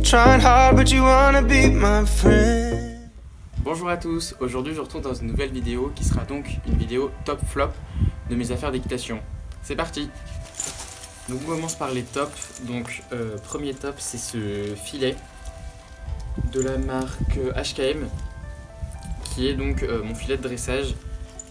Trying hard but you wanna be my friend. Bonjour à tous, aujourd'hui je retrouve dans une nouvelle vidéo qui sera donc une vidéo top flop de mes affaires d'équitation. C'est parti. Donc on commence par les tops. Donc premier top, c'est ce filet de la marque HKM qui est donc mon filet de dressage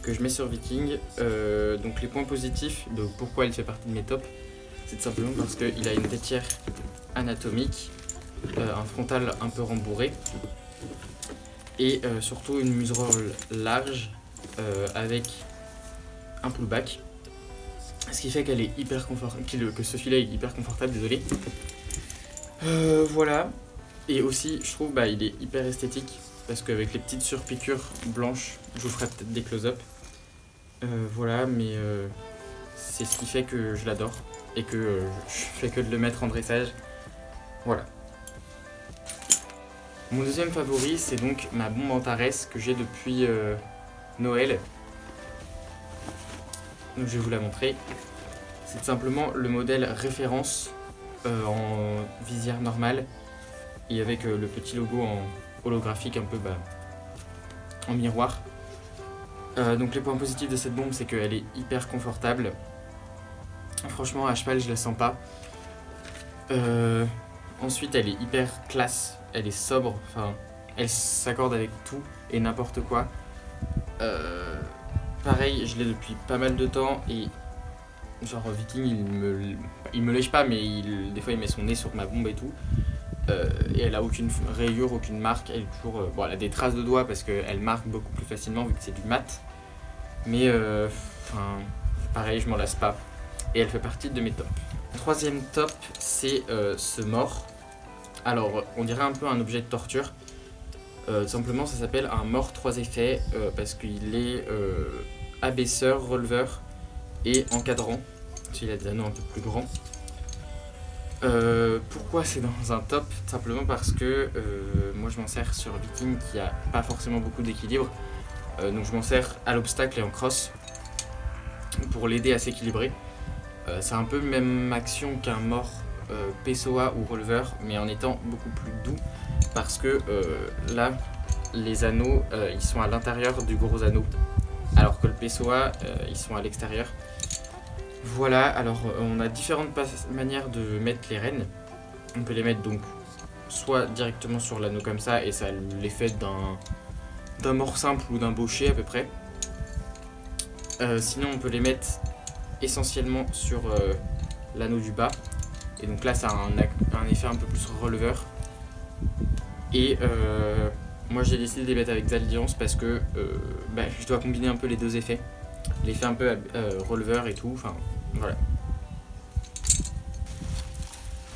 que je mets sur Viking. Donc les points positifs de pourquoi il fait partie de mes tops, c'est tout simplement parce qu'il a une têtière anatomique, un frontal un peu rembourré et surtout une muserolle large avec un pullback, ce qui fait qu'elle est hyper confortable, que ce filet est hyper confortable, désolé. Voilà, et aussi je trouve il est hyper esthétique parce qu'avec les petites surpiqûres blanches, je vous ferai peut-être des close-up. Voilà, mais c'est ce qui fait que je l'adore et que je fais que de le mettre en dressage. Voilà. Mon deuxième favori, c'est donc ma bombe Antares que j'ai depuis Noël. Donc je vais vous la montrer. C'est simplement le modèle référence en visière normale et avec le petit logo en holographique un peu en miroir. Donc les points positifs de cette bombe, c'est qu'elle est hyper confortable. Franchement, à cheval, je la sens pas. Ensuite, elle est hyper classe, elle est sobre, enfin, elle s'accorde avec tout et n'importe quoi. Pareil, je l'ai depuis pas mal de temps et genre Viking, il me lèche pas, mais des fois il met son nez sur ma bombe et tout. Et elle a aucune rayure, aucune marque, elle est toujours, elle a des traces de doigts parce qu'elle marque beaucoup plus facilement vu que c'est du mat. Mais pareil, je m'en lasse pas et elle fait partie de mes tops. Troisième top, c'est ce mort. Alors, on dirait un peu un objet de torture. Simplement, ça s'appelle un mort 3 effets parce qu'il est abaisseur, releveur et encadrant. Il a des anneaux un peu plus grands. Pourquoi c'est dans un top? Simplement parce que moi je m'en sers sur Viking qui a pas forcément beaucoup d'équilibre. Donc je m'en sers à l'obstacle et en cross pour l'aider à s'équilibrer. C'est un peu même action qu'un mort PSOA ou releveur, mais en étant beaucoup plus doux parce que là les anneaux ils sont à l'intérieur du gros anneau alors que le PSOA ils sont à l'extérieur. Voilà, alors on a différentes manières de mettre les rênes. On peut les mettre donc soit directement sur l'anneau comme ça et ça a l'effet d'un mort simple ou d'un bochet à peu près. Sinon on peut les mettre essentiellement sur l'anneau du bas et donc là ça a un effet un peu plus releveur et moi j'ai décidé de les mettre avec Zalliance parce que je dois combiner un peu les deux effets, l'effet un peu releveur et tout, enfin voilà.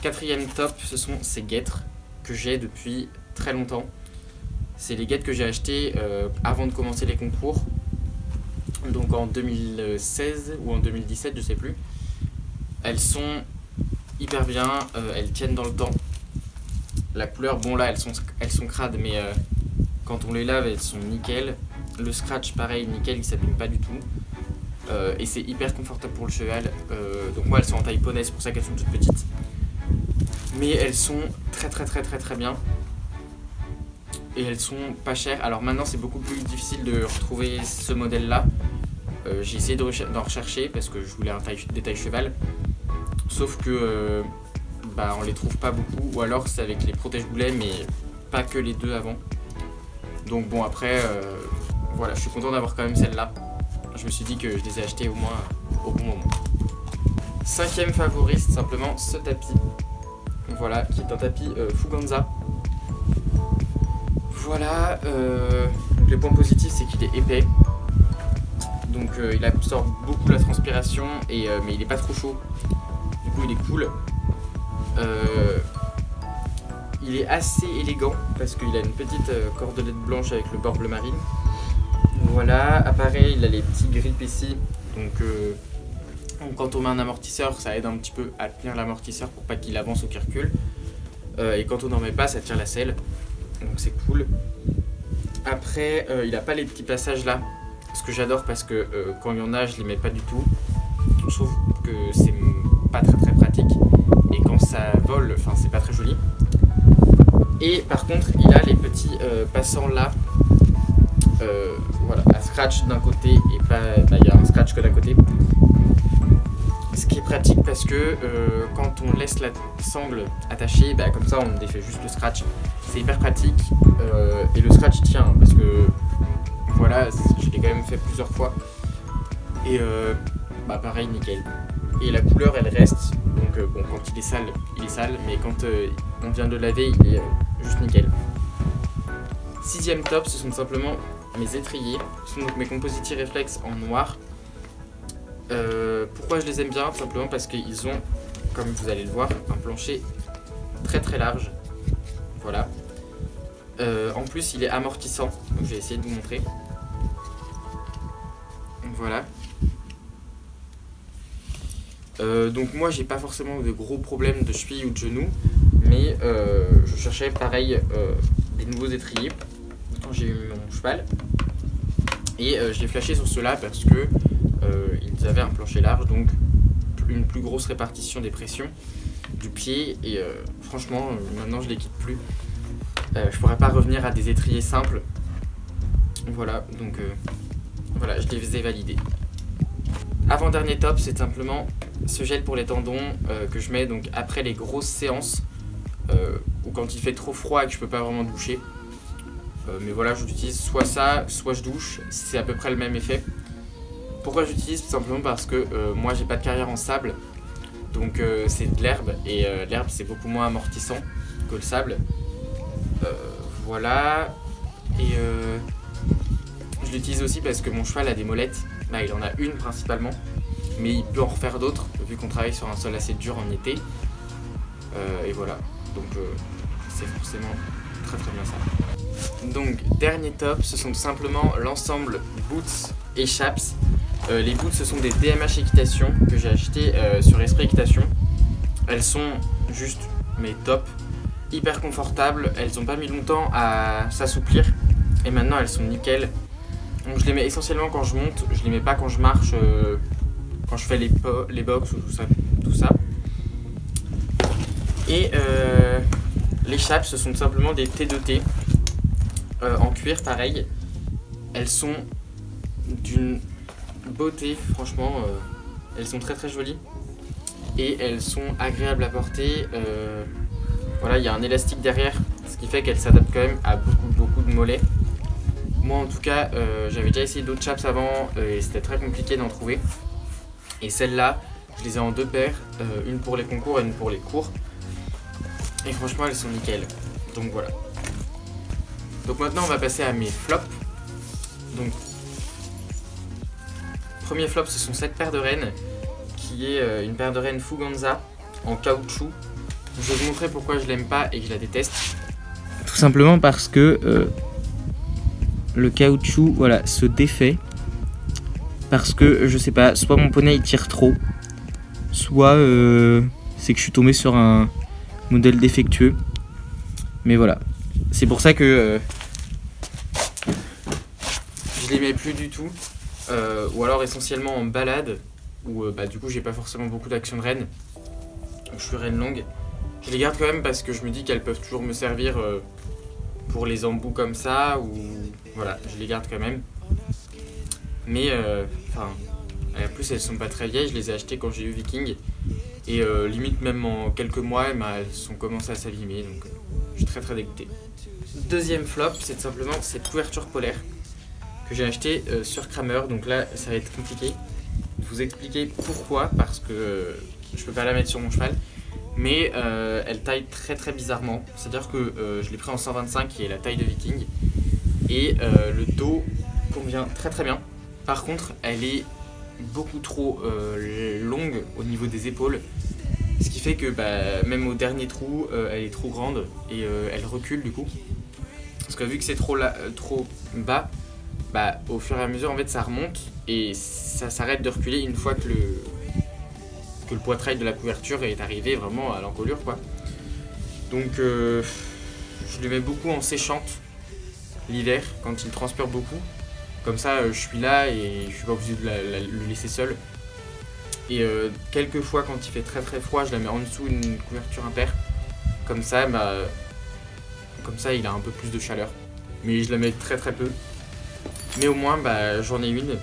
Quatrième top, ce sont ces guêtres que j'ai depuis très longtemps. C'est les guêtres que j'ai achetées avant de commencer les concours, donc en 2016 ou en 2017, je sais plus. Elles sont hyper bien, elles tiennent dans le temps. La couleur, bon là elles sont crades, mais quand on les lave elles sont nickel. Le scratch pareil, nickel, il s'abîme pas du tout. Et c'est hyper confortable pour le cheval. Donc moi elles sont en taille poney, c'est pour ça qu'elles sont toutes petites. Mais elles sont très bien. Et elles sont pas chères. Alors maintenant c'est beaucoup plus difficile de retrouver ce modèle là. J'ai essayé d'en rechercher parce que je voulais des tailles cheval. Sauf que on les trouve pas beaucoup. Ou alors c'est avec les protège-boulets mais pas que les deux avant. Donc bon après voilà, je suis content d'avoir quand même celle-là. Je me suis dit que je les ai achetées au moins au bon moment. Cinquième favori, c'est simplement ce tapis. Voilà, qui est un tapis Fuganza. Voilà, donc les points positifs, c'est qu'il est épais. Donc il absorbe beaucoup la transpiration, mais il est pas trop chaud. Du coup, il est cool. Il est assez élégant parce qu'il a une petite cordelette blanche avec le bord bleu marine. Voilà, appareil, il a les petits grips ici. Donc quand on met un amortisseur, ça aide un petit peu à tenir l'amortisseur pour pas qu'il avance ou qu'il recule. Et quand on n'en met pas, ça tire la selle. Donc c'est cool. Après, il a pas les petits passages là. Ce que j'adore parce que quand il y en a, je les mets pas du tout. Je trouve que c'est pas très pratique. Et quand ça vole, enfin c'est pas très joli. Et par contre, il a les petits passants là, voilà, à scratch d'un côté et pas, il y a un scratch que d'un côté. Ce qui est pratique parce que quand on laisse la sangle attachée, comme ça on défait juste le scratch. C'est hyper pratique et le scratch tient parce que voilà, je l'ai quand même fait plusieurs fois. Et pareil, nickel. Et la couleur elle reste, donc bon, quand il est sale, mais quand on vient de le laver, il est juste nickel. Sixième top, ce sont simplement mes étriers. Ce sont donc mes Compositi Reflex en noir. Pourquoi je les aime bien? Simplement parce qu'ils ont, comme vous allez le voir, un plancher très très large. Voilà. En plus, il est amortissant, donc je vais essayer de vous montrer. Voilà. Donc moi, j'ai pas forcément de gros problèmes de cheville ou de genou, mais je cherchais pareil des nouveaux étriers quand j'ai eu mon cheval. Et je l'ai flashé sur ceux-là parce que ils avaient un plancher large, donc une plus grosse répartition des pressions du pied. Et franchement, maintenant je les quitte plus. Je pourrais pas revenir à des étriers simples. Voilà, donc voilà, je les ai validés. Avant-dernier top, c'est simplement ce gel pour les tendons que je mets donc après les grosses séances ou quand il fait trop froid et que je peux pas vraiment doucher. Mais voilà, j'utilise soit ça, soit je douche, c'est à peu près le même effet. Pourquoi j'utilise? Tout simplement parce que moi j'ai pas de carrière en sable, donc c'est de l'herbe et l'herbe c'est beaucoup moins amortissant que le sable. Voilà, et je l'utilise aussi parce que mon cheval a des molettes. Là, il en a une principalement, mais il peut en refaire d'autres vu qu'on travaille sur un sol assez dur en été. Et voilà, donc c'est forcément très très bien ça. Donc dernier top, ce sont tout simplement l'ensemble boots et chaps. Les boots, ce sont des DMH Équitation que j'ai acheté sur Esprit Équitation. Elles sont juste mais top, hyper confortables. Elles n'ont pas mis longtemps à s'assouplir et maintenant elles sont nickel. Donc je les mets essentiellement quand je monte, je les mets pas quand je marche, quand je fais les box ou tout ça. Et les chaps, ce sont tout simplement des T2T en cuir pareil. Elles sont d'une beauté, franchement, elles sont très très jolies et elles sont agréables à porter. Voilà, il y a un élastique derrière, ce qui fait qu'elles s'adaptent quand même à beaucoup de mollets. Moi en tout cas, j'avais déjà essayé d'autres chaps avant et c'était très compliqué d'en trouver. Et celles-là, je les ai en deux paires, une pour les concours et une pour les cours. Et franchement, elles sont nickel. Donc voilà. Donc maintenant, on va passer à mes flops. Donc, premier flop, ce sont cette paire de rennes, qui est une paire de rennes Fuganza en caoutchouc. Je vais vous montrer pourquoi je l'aime pas et que je la déteste. Tout simplement parce que le caoutchouc, voilà, se défait. Parce que, je sais pas, soit mon poney il tire trop, soit c'est que je suis tombé sur un modèle défectueux. Mais voilà, c'est pour ça que je les mets plus du tout. Ou alors essentiellement en balade, où du coup j'ai pas forcément beaucoup d'action de renne. Je suis renne longue. Je les garde quand même parce que je me dis qu'elles peuvent toujours me servir pour les embouts comme ça, ou voilà, je les garde quand même. Mais en plus elles sont pas très vieilles, je les ai achetées quand j'ai eu Viking. Et limite même en quelques mois, elles sont commencées à s'abîmer, donc je suis très très dégoûté. Deuxième flop, c'est tout simplement cette couverture polaire que j'ai acheté sur Kramer. Donc là, ça va être compliqué de vous expliquer pourquoi, parce que je peux pas la mettre sur mon cheval. Mais elle taille très très bizarrement. C'est-à-dire que je l'ai pris en 125, qui est la taille de Viking. Et le dos convient très très bien. Par contre, elle est beaucoup trop longue au niveau des épaules. Ce qui fait que même au dernier trou, elle est trop grande et elle recule du coup. Parce que vu que c'est trop bas, au fur et à mesure en fait ça remonte et ça s'arrête de reculer une fois que le poitrail de la couverture est arrivé vraiment à l'encolure quoi. Donc je le mets beaucoup en séchante l'hiver quand il transpire beaucoup. Comme ça je suis là et je suis pas obligé de le laisser seul. Et quelques fois quand il fait très très froid, je la mets en dessous d'une couverture impair. Comme ça comme ça il a un peu plus de chaleur. Mais je la mets très très peu. Mais au moins bah, j'en ai une.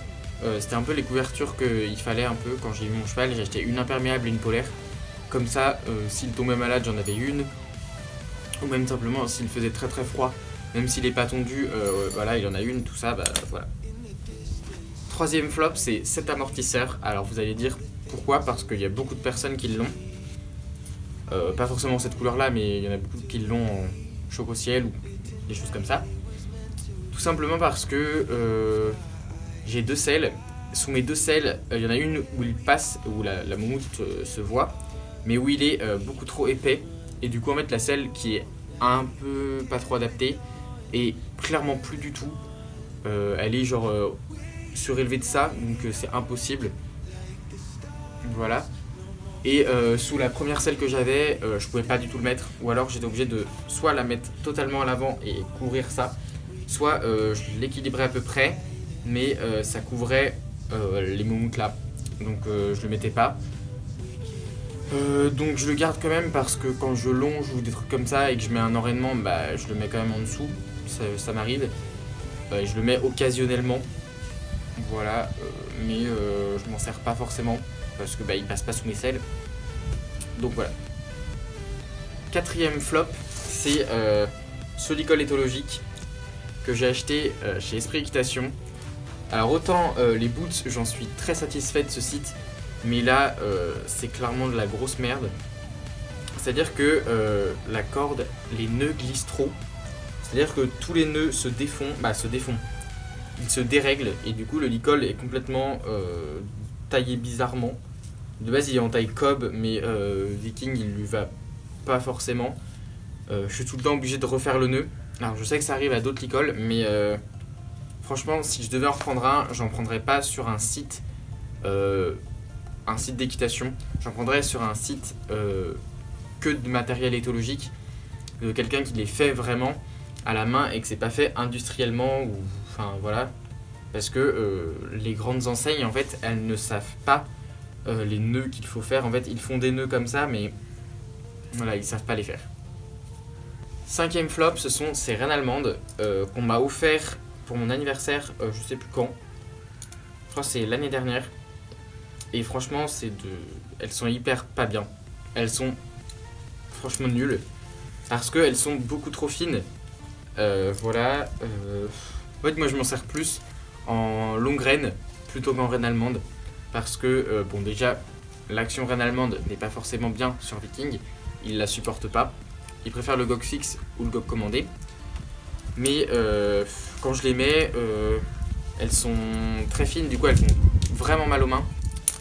C'était un peu les couvertures qu'il fallait un peu quand j'ai eu mon cheval. J'ai acheté une imperméable et une polaire. Comme ça, s'il tombait malade, j'en avais une. Ou même simplement s'il faisait très très froid, même s'il n'est pas tondu, voilà, il en a une, tout ça, bah voilà. Troisième flop, c'est cet amortisseur. Alors vous allez dire pourquoi, parce qu'il y a beaucoup de personnes qui l'ont. Pas forcément cette couleur là, mais il y en a beaucoup qui l'ont en choc au ciel ou des choses comme ça. Tout simplement parce que j'ai deux selles. Sous mes deux selles, il y en a une où il passe, où la moumoute se voit, mais où il est beaucoup trop épais. Et du coup en fait la selle qui est un peu pas trop adaptée et clairement plus du tout. Elle est genre surélevée de ça, donc c'est impossible. Voilà. Et sous la première selle que j'avais, je pouvais pas du tout le mettre, ou alors j'étais obligé de soit la mettre totalement à l'avant et couvrir ça, soit je l'équilibrais à peu près, mais ça couvrait les moumoutes là, donc je le mettais pas. Donc je le garde quand même parce que quand je longe ou des trucs comme ça et que je mets un enraînement, bah je le mets quand même en dessous, ça m'arrive. Je le mets occasionnellement, voilà, mais je m'en sers pas forcément parce que bah il passe pas sous mes selles. Donc voilà. Quatrième flop, c'est ce licol éthologique que j'ai acheté chez Esprit Équitation. Alors autant les boots, j'en suis très satisfait de ce site, mais là c'est clairement de la grosse merde. C'est-à-dire que la corde, les nœuds glissent trop. C'est-à-dire que tous les nœuds se défont. Ils se dérèglent et du coup le licol est complètement taillé bizarrement. De base il est en taille Cobb, mais Viking il lui va pas forcément. Je suis tout le temps obligé de refaire le nœud. Alors je sais que ça arrive à d'autres licols, mais franchement si je devais en reprendre un, j'en prendrais pas sur un site d'équitation. J'en prendrais sur un site que de matériel éthologique, de quelqu'un qui les fait vraiment à la main et que c'est pas fait industriellement ou enfin voilà, parce que les grandes enseignes en fait elles ne savent pas les nœuds qu'il faut faire. En fait ils font des nœuds comme ça, mais voilà, ils savent pas les faire. Cinquième flop, ce sont ces rennes allemandes qu'on m'a offert pour mon anniversaire, je sais plus quand, je crois que c'est l'année dernière. Et franchement elles sont hyper pas bien. Elles sont franchement nulles parce qu'elles sont beaucoup trop fines. Voilà. En fait moi je m'en sers plus en longue renne plutôt qu'en renne allemande. Parce que bon déjà l'action renne allemande n'est pas forcément bien sur Viking. Il la supporte pas. Il préfère le gog fixe ou le gog commandé. Mais quand je les mets, elles sont très fines, du coup elles font vraiment mal aux mains.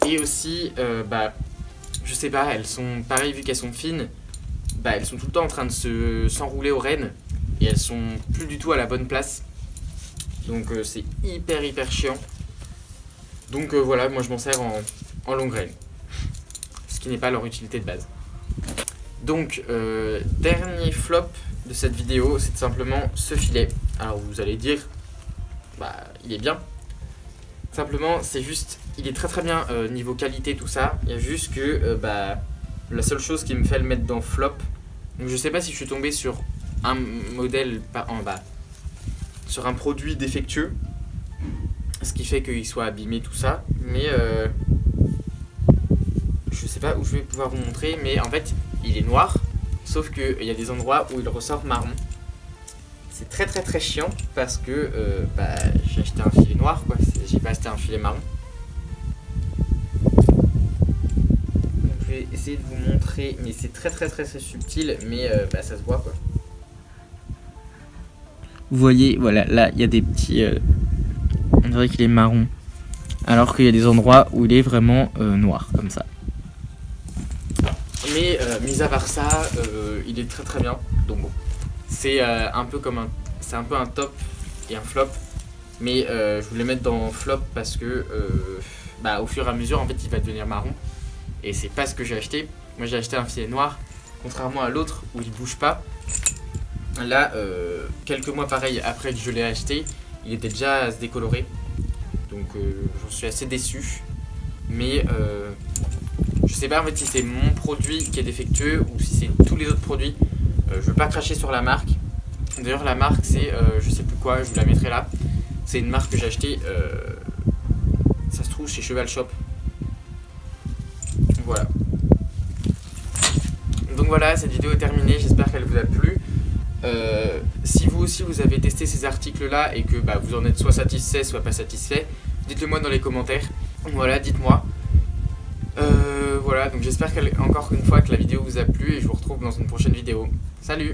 Et aussi, je sais pas, elles sont pareil, vu qu'elles sont fines, elles sont tout le temps en train de s'enrouler aux rênes. Et elles sont plus du tout à la bonne place. Donc c'est hyper chiant. Donc voilà, moi je m'en sers en longue renne. Ce qui n'est pas leur utilité de base. Donc, dernier flop de cette vidéo, c'est tout simplement ce filet. Alors vous allez dire, il est bien. Simplement, c'est juste, il est très bien niveau qualité, tout ça. Il y a juste que, la seule chose qui me fait le mettre dans flop, donc je sais pas si je suis tombé sur un modèle, sur un produit défectueux, ce qui fait qu'il soit abîmé, tout ça. Mais je sais pas où je vais pouvoir vous montrer, mais en fait, il est noir, sauf qu'il y a des endroits où il ressort marron. C'est très chiant parce que j'ai acheté un filet noir, quoi. J'ai pas acheté un filet marron. Donc, je vais essayer de vous montrer, mais c'est très subtil, mais ça se voit, quoi. Vous voyez, voilà, là il y a des petits. On dirait qu'il est marron, alors qu'il y a des endroits où il est vraiment noir, comme ça. Mais mis à part ça, il est très bien. Donc bon, c'est un peu un top et un flop. Mais je voulais mettre dans flop parce que au fur et à mesure, en fait, il va devenir marron. Et c'est pas ce que j'ai acheté. Moi, j'ai acheté un filet noir, contrairement à l'autre où il bouge pas. Là, quelques mois pareil après que je l'ai acheté, il était déjà à se décolorer. Donc j'en suis assez déçu. Mais je sais pas en fait si c'est mon produit qui est défectueux ou si c'est tous les autres produits. Je veux pas cracher sur la marque, D'ailleurs la marque c'est je sais plus quoi, je vous la mettrai là. C'est une marque que j'ai achetée, ça se trouve chez Cheval Shop. Voilà. Donc voilà, cette vidéo est terminée, j'espère qu'elle vous a plu. Si vous aussi vous avez testé ces articles là et que vous en êtes soit satisfait soit pas satisfait, dites-le moi dans les commentaires. Voilà, dites-moi. Voilà, donc j'espère encore une fois que la vidéo vous a plu et je vous retrouve dans une prochaine vidéo. Salut!